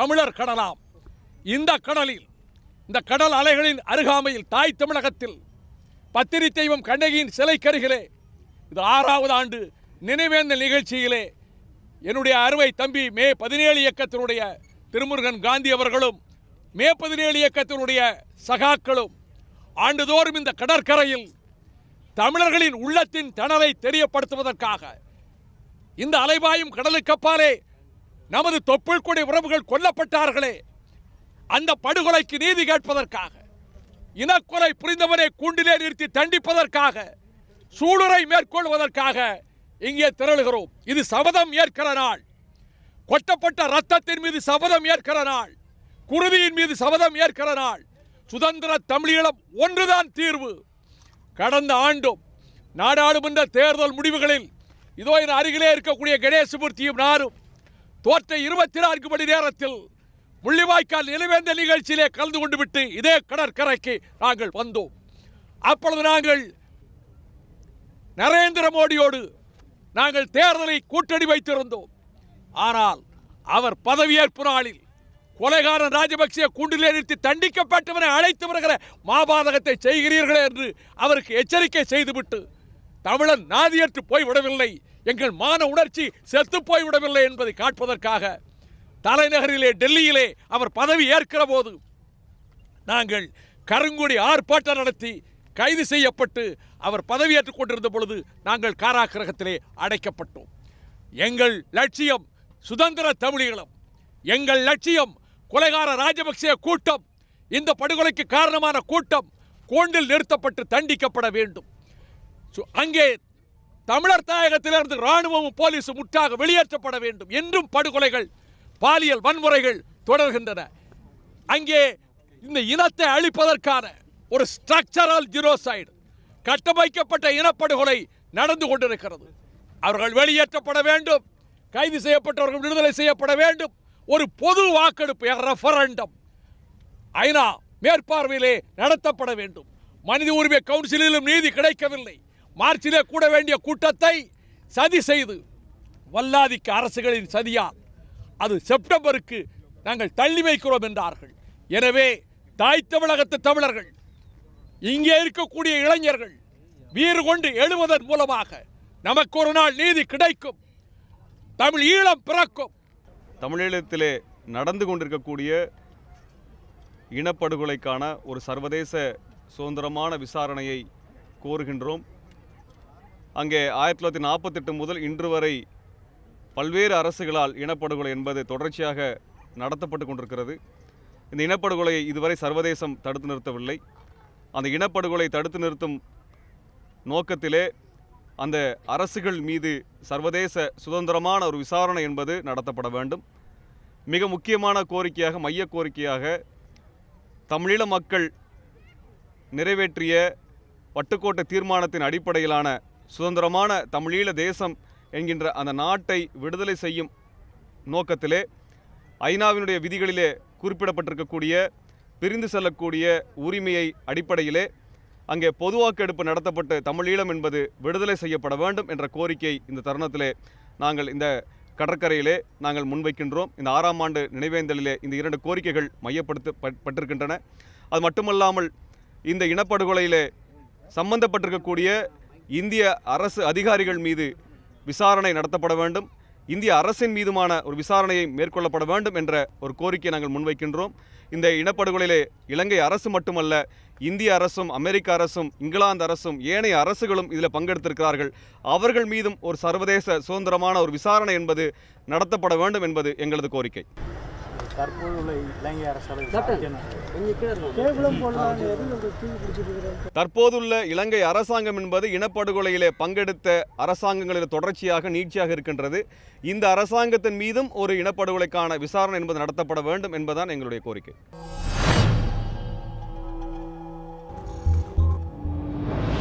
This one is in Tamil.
தமிழர் கடலாம். இந்த கடலில், இந்த கடல் அலைகளின் அருகாமையில் தாய் தமிழகத்தில் பத்திரி தெய்வம் கண்ணகியின் சிலைக்கருகிலே இது 6வது ஆண்டு நினைவேந்தல் நிகழ்ச்சியிலே என்னுடைய அருமை தம்பி மே 17 இயக்கத்தினுடைய திருமுருகன் காந்தி அவர்களும் மே 17 இயக்கத்தினுடைய சகாக்களும் ஆண்டுதோறும் இந்த கடற்கரையில் தமிழர்களின் உள்ளத்தின் தணலை தெரியப்படுத்துவதற்காக இந்த அலைபாயும் கடலுக்கப்பாலே நமது தொப்புள் கொடி உறவுகள் கொல்லப்பட்டார்களே, அந்த படுகொலைக்கு நீதி கேட்பதற்காக, இனக்கொலை புரிந்தவரை கூண்டிலே நிறுத்தி தண்டிப்பதற்காக, சூளுரை மேற்கொள்வதற்காக இங்கே திரளுகிறோம். இது சபதம் ஏற்கிற நாள். கொட்டப்பட்ட ரத்தத்தின் மீது சபதம் ஏற்கிற நாள். குருதியின் மீது சபதம் ஏற்கிற நாள். சுதந்திர தமிழீழம் ஒன்றுதான் தீர்வு. கடந்த ஆண்டும் நாடாளுமன்ற தேர்தல் முடிவுகளில் இதோ என் அருகிலே இருக்கக்கூடிய கணேசமூர்த்தியும் நானும் தோற்ற 24 மணி நேரத்தில் முள்ளிவாய்க்கால் நினைவேந்தல் நிகழ்ச்சியிலே கலந்து கொண்டு விட்டு இதே கடற்கரைக்கு நாங்கள் வந்தோம். அப்பொழுது நாங்கள் நரேந்திர மோடியோடு நாங்கள் தேர்தலை கூட்டணி வைத்திருந்தோம். ஆனால் அவர் பதவியேற்பு நாளில் கொலைகாரன் ராஜபக்சே கூண்டிலே நிறுத்தி தண்டிக்கப்பட்டவரை அழைத்து வருகிற மாபாதகத்தை செய்கிறீர்களே என்று அவருக்கு எச்சரிக்கை செய்துவிட்டு தமிழன் நாதியற்று போய்விடவில்லை, எங்கள் மான உணர்ச்சி செத்து போய்விடவில்லை என்பதை காட்பதற்காக தலைநகரிலே டெல்லியிலே அவர் பதவி ஏற்கிற போது நாங்கள் கருங்குடி ஆர்ப்பாட்டம் நடத்தி கைது செய்யப்பட்டு அவர் பதவியேற்றுக் கொண்டிருந்த பொழுது நாங்கள் காராகிரகத்திலே அடைக்கப்பட்டோம். எங்கள் லட்சியம் சுதந்திர தமிழீழம். எங்கள் லட்சியம் கொலைகார ராஜபக்சே கூட்டம், இந்த படுகொலைக்கு காரணமான கூட்டம் கூண்டில் நிறுத்தப்பட்டு தண்டிக்கப்பட வேண்டும். அங்கே தமிழர் தாயகத்திலிருந்து இராணுவமும் போலீஸும் முற்றாக வெளியேற்றப்பட வேண்டும். என்றும் படுகொலைகள், பாலியல் வன்முறைகள் தொடர்கின்றன. அங்கே இந்த இனத்தை அழிப்பதற்கான ஒரு ஸ்ட்ரக்சரல் ஜெனோசைடு, கட்டமைக்கப்பட்ட இனப்படுகொலை நடந்து கொண்டிருக்கிறது. அவர்கள் வெளியேற்றப்பட வேண்டும். கைது செய்யப்பட்டவர்கள் விடுதலை செய்யப்பட வேண்டும். ஒரு பொது வாக்கெடுப்பு, ரெஃபரண்டம் ஐநா மேற்பார்வையிலே நடத்தப்பட வேண்டும். மனித உரிமை கவுன்சிலிலும் நீதி கிடைக்கவில்லை. மார்ச்சிலே கூட வேண்டிய கூட்டத்தை சதி செய்து வல்லாதிக்க அரசுகளின் சதியால் அது செப்டம்பருக்கு நாங்கள் தள்ளி வைக்கிறோம் என்றார்கள். எனவே தாய் தமிழகத்து தமிழர்கள், இங்கே இருக்கக்கூடிய இளைஞர்கள் வீறு கொண்டு எழுவதன் மூலமாக நமக்கு ஒரு நாள் நீதி கிடைக்கும், தமிழ் ஈழம் பிறக்கும். தமிழீழத்திலே நடந்து கொண்டிருக்கக்கூடிய இனப்படுகொலைக்கான ஒரு சர்வதேச சுதந்திரமான விசாரணையை கோருகின்றோம். அங்கே 1948 முதல் இன்று வரை பல்வேறு அரசுகளால் இனப்படுகொலை என்பது தொடர்ச்சியாக நடத்தப்பட்டு கொண்டிருக்கிறது. இந்த இனப்படுகொலையை இதுவரை சர்வதேசம் தடுத்து நிறுத்தவில்லை. அந்த இனப்படுகொலை தடுத்து நிறுத்தும் நோக்கத்திலே அந்த அரசுகள் மீது சர்வதேச சுதந்திரமான ஒரு விசாரணை என்பது நடத்தப்பட வேண்டும். மிக முக்கியமான கோரிக்கையாக, மைய கோரிக்கையாக தமிழீழ மக்கள் நிறைவேற்றிய வட்டுக்கோட்டை தீர்மானத்தின் அடிப்படையிலான சுதந்திரமான தமிழீழ தேசம் என்கின்ற அந்த நாட்டை விடுதலை செய்யும் நோக்கத்திலே ஐநாவினுடைய விதிகளிலே குறிப்பிடப்பட்டிருக்கக்கூடிய பிரிந்து செல்லக்கூடிய உரிமையை அடிப்படையிலே அங்கே பொது வாக்கெடுப்பு நடத்தப்பட்டு தமிழீழம் என்பது விடுதலை செய்யப்பட வேண்டும் என்ற கோரிக்கை இந்த தருணத்திலே நாங்கள் இந்த கடற்கரையிலே நாங்கள் முன்வைக்கின்றோம். இந்த 6ஆம் ஆண்டு நினைவேந்தலிலே இந்த 2 கோரிக்கைகள் மையப்படுத்தப்பட்டிருக்கின்றன. அது மட்டுமல்லாமல் இந்த இனப்படுகொலையிலே சம்பந்தப்பட்டிருக்கக்கூடிய இந்திய அரசு அதிகாரிகள் மீது விசாரணை நடத்தப்பட வேண்டும். இந்திய அரசின் மீதுமான ஒரு விசாரணையை மேற்கொள்ளப்பட வேண்டும் என்ற ஒரு கோரிக்கையை நாங்கள் முன்வைக்கின்றோம். இந்த இனப்படுகொலையிலே இலங்கை அரசு மட்டுமல்ல, இந்திய அரசும், அமெரிக்க அரசும், இங்கிலாந்து அரசும், ஏனைய அரசுகளும் இதில் பங்கெடுத்திருக்கிறார்கள். அவர்கள் மீதும் ஒரு சர்வதேச சுதந்திரமான ஒரு விசாரணை என்பது நடத்தப்பட வேண்டும் என்பது எங்களது கோரிக்கை. தற்போதுள்ள இலங்கை அரசாங்கம் என்பது இனப்படுகொலையிலே பங்கெடுத்த அரசாங்கங்களில் தொடர்ச்சியாக நீட்சியாக இருக்கின்றது. இந்த அரசாங்கத்தின் மீதும் ஒரு இனப்படுகொலைக்கான விசாரணை என்பது நடத்தப்பட வேண்டும் என்பதுதான் எங்களுடைய கோரிக்கை.